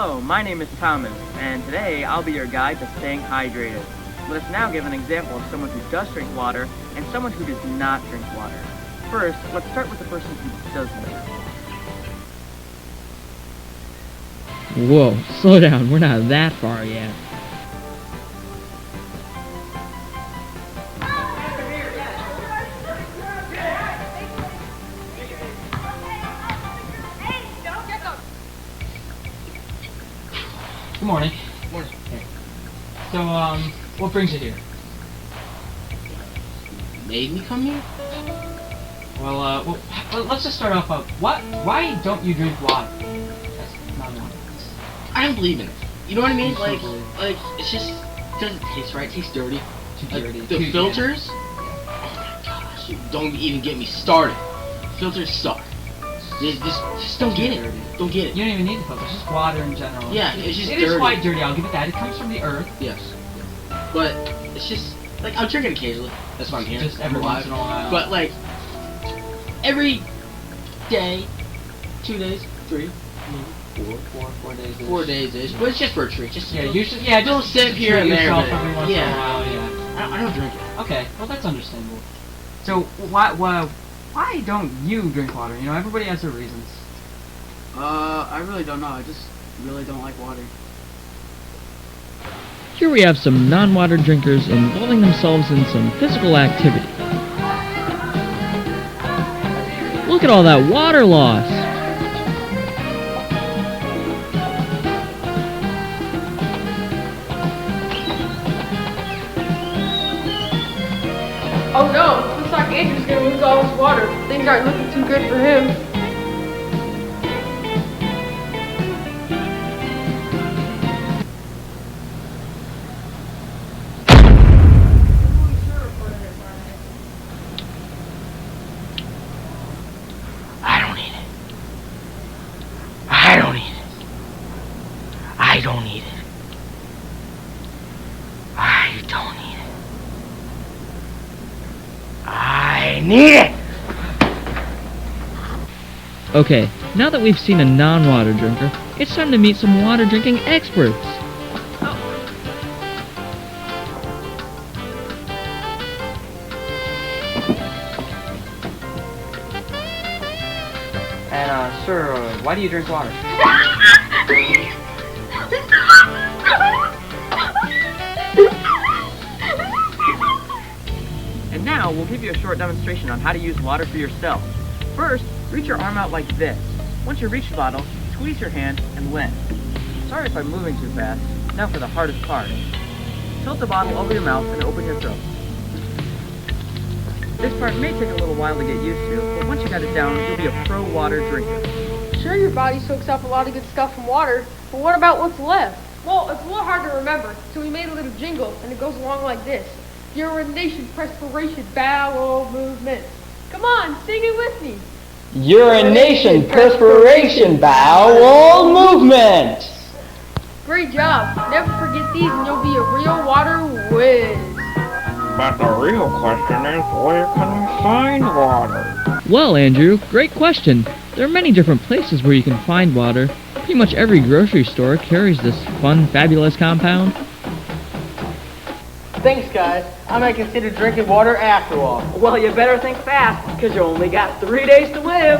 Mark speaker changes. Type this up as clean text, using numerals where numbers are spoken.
Speaker 1: Hello, my name is Thomas, and today I'll be your guide to staying hydrated. Let us now give an example of someone who does drink water and someone who does not drink water. First, let's start with the person who does that.
Speaker 2: Whoa, slow down, we're not that far yet.
Speaker 3: Good morning. Morning. Hey. So, what brings you here?
Speaker 4: Made me come here?
Speaker 3: Well, let's just start off. Why don't you drink water? That's not one.
Speaker 4: I don't believe in it. You know what I mean? Like, it's just doesn't taste right. It tastes dirty.
Speaker 3: Too dirty.
Speaker 4: The filters? Oh my gosh! Don't even get me started. Filters suck. Just don't get it. Don't get it.
Speaker 3: You don't even need the filters. Just water in general.
Speaker 4: Yeah, it's just dirty.
Speaker 3: It is quite dirty. I'll give it that. It comes from the earth.
Speaker 4: Yes. But it's just like I'll drink it occasionally. That's why I'm here.
Speaker 3: Just every once in a while.
Speaker 4: But like every day, 2 days, 3, maybe
Speaker 3: 4 days.
Speaker 4: 4 days-ish. But it's just for a treat. Just
Speaker 3: you should. Yeah,
Speaker 4: don't
Speaker 3: just
Speaker 4: sip here and there.
Speaker 3: Yourself every once in a
Speaker 4: Yeah.
Speaker 3: while. Yeah.
Speaker 4: I don't drink it.
Speaker 3: Okay. Well, that's understandable. So why don't you drink water? You know, everybody has their reasons.
Speaker 5: I really don't know. I just really don't like water.
Speaker 2: Here we have some non-water drinkers involving themselves in some physical activity. Look at all that water loss!
Speaker 6: Oh no, looks like Andrew's gonna lose all his water. Things aren't looking too good for him.
Speaker 4: I don't need it. I don't need it. I don't need it. I don't need it. I need it!
Speaker 2: Okay, now that we've seen a non-water drinker, it's time to meet some water drinking experts.
Speaker 1: And, sir, why do you drink water? And now, we'll give you a short demonstration on how to use water for yourself. First, reach your arm out like this. Once you reach the bottle, squeeze your hand and lift. Sorry if I'm moving too fast. Now for the hardest part. Tilt the bottle over your mouth and open your throat. This part may take a little while to get used to, but once you got it down, you'll be a pro water drinker.
Speaker 6: Sure, your body soaks up a lot of good stuff from water, but what about what's left? Well, it's a little hard to remember, so we made a little jingle, and it goes along like this. Urination, perspiration, bowel movement. Come on, sing it with me.
Speaker 7: Urination, perspiration, bowel movement.
Speaker 6: Great job. Never forget these and you'll be a real water whiz.
Speaker 8: But the real question is, where can we find water?
Speaker 2: Well, Andrew, great question. There are many different places where you can find water. Pretty much every grocery store carries this fun, fabulous compound.
Speaker 7: Thanks, guys. I might consider drinking water after all.
Speaker 1: Well, you better think fast, because you only got 3 days to live.